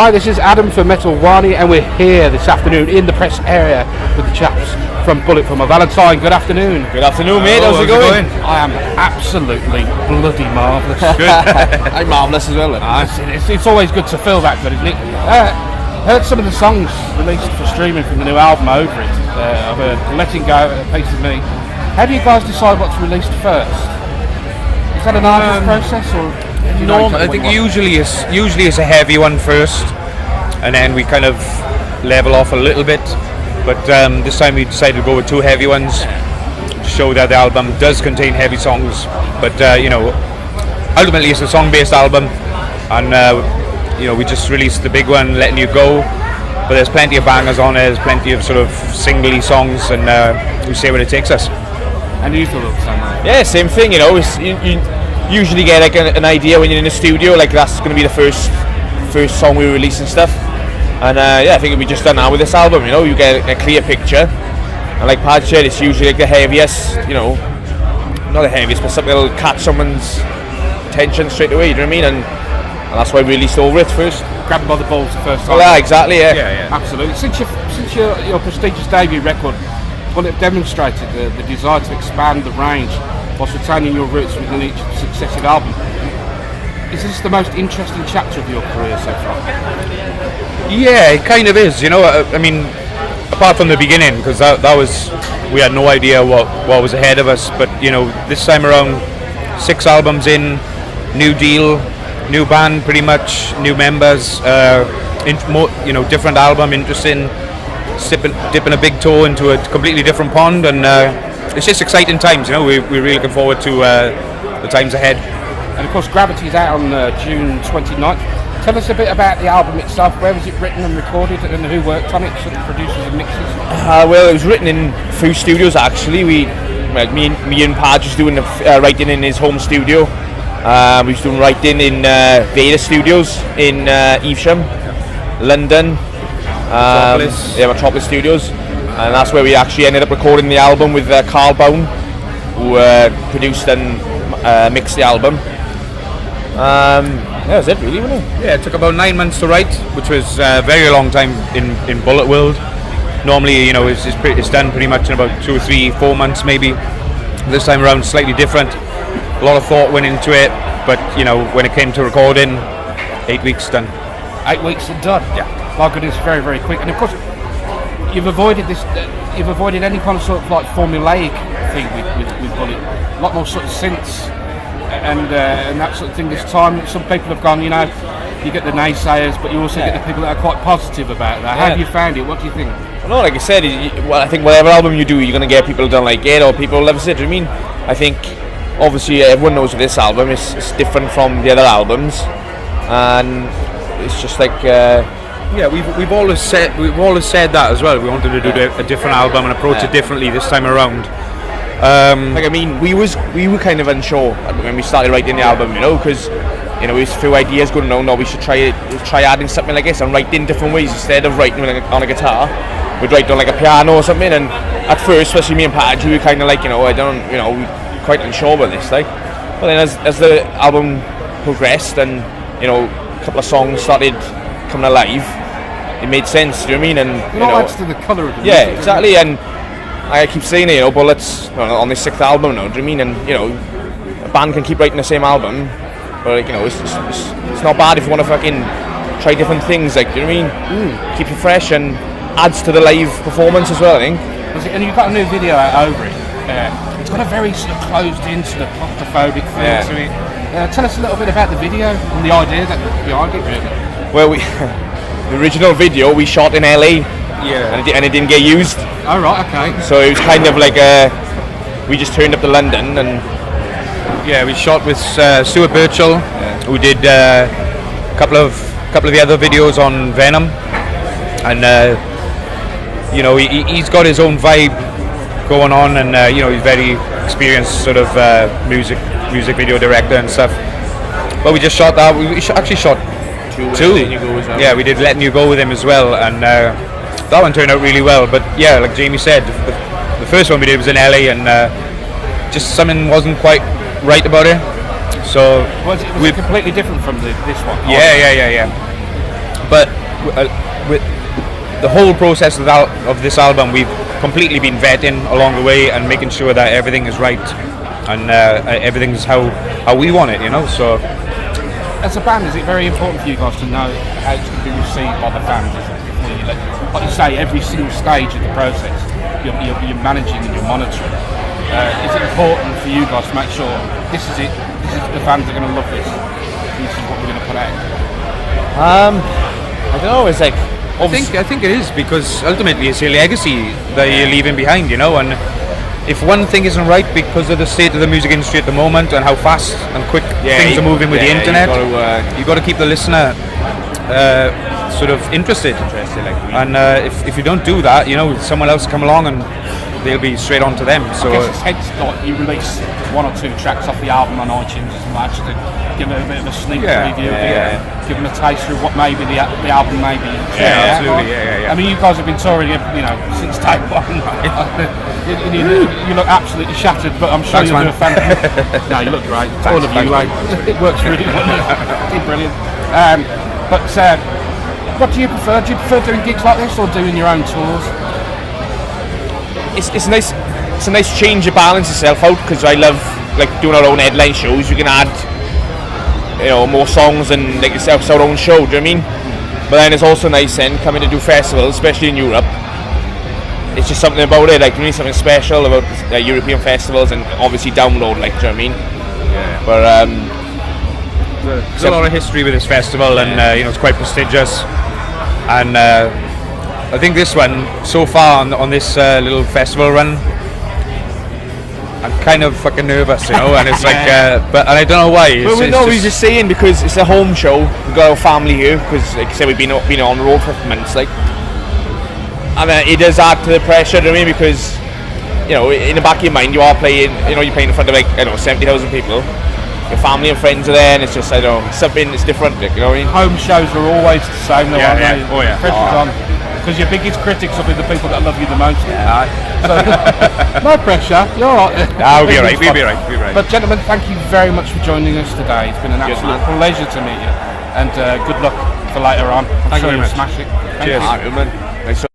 Hi, this is Adam from Metal Wani, and we're here this afternoon in the press area with the chaps from Bullet for My Valentine. Good afternoon. Good afternoon, mate. How's it going? I am absolutely bloody marvellous. Good. I'm marvellous as well. It's always good to feel that good, isn't it? Heard some of the songs released for streaming from the new album over it. I've heard Letting Go, A Piece of Me. How do you guys decide what's released first? Is that an artist process, or? No, I think usually it's a heavy one first, and then we kind of level off a little bit. But this time we decided to go with two heavy ones to show that the album does contain heavy songs. But ultimately it's a song-based album, and we just released the big one, Letting You Go. But there's plenty of bangers on it. There's plenty of sort of singly songs, and we see where it takes us. And you feel the same way? Yeah, same thing. You usually get like an idea when you're in the studio, like that's going to be the first song we release and stuff. And I think we just done that with this album. You get a clear picture, and like Padge said, it's usually like the heaviest. Not the heaviest, but something that'll catch someone's attention straight away. You know what I mean? And that's why we released over it first. Grab them by the balls the first time. Well, yeah, exactly. Yeah, absolutely. Since your prestigious debut record, Bullet demonstrated the desire to expand the range whilst retaining your roots within each successive album. Is this the most interesting chapter of your career so far? Yeah, it kind of is. I mean, apart from the beginning, because that was, we had no idea what was ahead of us. But this time around, 6 albums in, new deal, new band, pretty much, new members, different album, interesting. Dipping a big toe into a completely different pond, and it's just exciting times. We're really looking forward to the times ahead. And of course, Gravity's out on June 29th. Tell us a bit about the album itself. Where was it written and recorded, and who worked on it? Sort of producers and mixes. Well, it was written in 3 studios actually. Me and Padge was doing the writing in his home studio. We was doing writing in Veda Studios in Evesham, London. Metropolis Studios, and that's where we actually ended up recording the album with Carl Bone, who produced and mixed the album. That's it really, wasn't it? Yeah, it took about 9 months to write, which was a very long time in Bullet World. Normally, it's done pretty much in about 2 or 3, 4 months maybe. This time around, slightly different. A lot of thought went into it, but when it came to recording, 8 weeks done. 8 weeks and done. Yeah. My goodness, very, very quick. And of course, you've avoided this. You've avoided any kind of sort of like formulaic thing with Bullet. A lot more sort of synths and that sort of thing this time. Some people have gone, you get the naysayers, but you also get the people that are quite positive about that. How have you found it? What do you think? Well, like I said, I think whatever album you do, you're going to get people who don't like it, or people who love it. I think obviously everyone knows this album is different from the other albums, and it's just like. We've always said that as well. We wanted to do a different album and approach it differently this time around. We were kind of unsure when we started writing the album, because we had a few ideas going on. No, we should try adding something like this and write in different ways instead of writing on a guitar. We'd write on like a piano or something. And at first, especially me and Padge, we were kind of like, we're quite unsure about this, like. But then as the album progressed and a couple of songs started coming alive, it made sense. Do you know what I mean? And adds to the colour of the music. Yeah, exactly. And I keep saying it, Bullets on this 6th album now. Do you know what I mean? And a band can keep writing the same album, but it's not bad if you want to fucking try different things. Like, do you know what I mean? Keep it fresh and adds to the live performance as well, I think. And you've got a new video out over it. It's got a very sort of closed-in, sort of claustrophobic feel to it. Tell us a little bit about the video and the idea behind it, really. Well, the original video we shot in LA, and it didn't get used. Oh right, okay. So it was kind of like we just turned up to London and we shot with Stuart Birchall, who did a couple of the other videos on Venom, and he's got his own vibe going on, and he's very experienced sort of music video director and stuff. But we just shot that. We actually shot 2. Yeah, we did Letting You Go with him as well, and that one turned out really well. But yeah, like Jamie said, the first one we did was in LA, and just something wasn't quite right about it. So was it completely different from this one? Yeah. But with the whole process of this album, we've completely been vetting along the way and making sure that everything is right and everything's how we want it, you know. So, as a band, is it very important for you guys to know how it's going to be received by the fans? Before you, like you say, every single stage of the process, you're managing and you're monitoring. Is it important for you guys to make sure this is it? The fans are going to love this. This is what we're going to put out. I don't know. It's like I think it is, because ultimately it's your legacy that you're leaving behind, you know. And if one thing isn't right because of the state of the music industry at the moment and how fast and quick things are moving with the internet, you've got to keep the listener sort of interested. And if you don't do that, you know, someone else come along and they'll be straight on to them. So I guess it's hence like you release 1 or 2 tracks off the album on iTunes as much to give it a bit of a sneak preview, give them a taste of what maybe the album may be. Absolutely. I mean, you guys have been touring, you know, since day one. You look absolutely shattered, but I'm sure you'll do a fantastic. No, you look great. All of you, it works really well. It's brilliant. But what do you prefer? Do you prefer doing gigs like this or doing your own tours? it's nice. It's a nice change to balance yourself out, because I love like doing our own headline shows. You can add, you know, more songs and like yourself, it's our own show. Do you know what I mean? But then it's also nice then coming to do festivals, especially in Europe. It's just something about it, like really something special about European festivals, and obviously download, like, do you know what I mean? Yeah. But there's a lot of history with this festival, and you know, it's quite prestigious. And I think this one, so far on this little festival run, I'm kind of fucking nervous, you know. And it's like, but I don't know why. Well, we're just saying, because it's a home show. We've got our family here, because, like I said, we've been on the road for months, like. And it does add to the pressure, do you know what I mean? Because, you know, in the back of your mind, you are playing, you know, you're playing in front of, like, I don't know, 70,000 people. Your family and friends are there, and it's just, I don't know, something that's different, like, you know what I mean? Home shows are always the same, though, aren't they? Oh, yeah. Pressure's on. Because your biggest critics will be the people that love you the most. So, no pressure, you're alright. We'll be alright. But gentlemen, thank you very much for joining us today. It's been an absolute pleasure to meet you. And good luck for later on. I'm sure you'll smash it. Thank you. Cheers.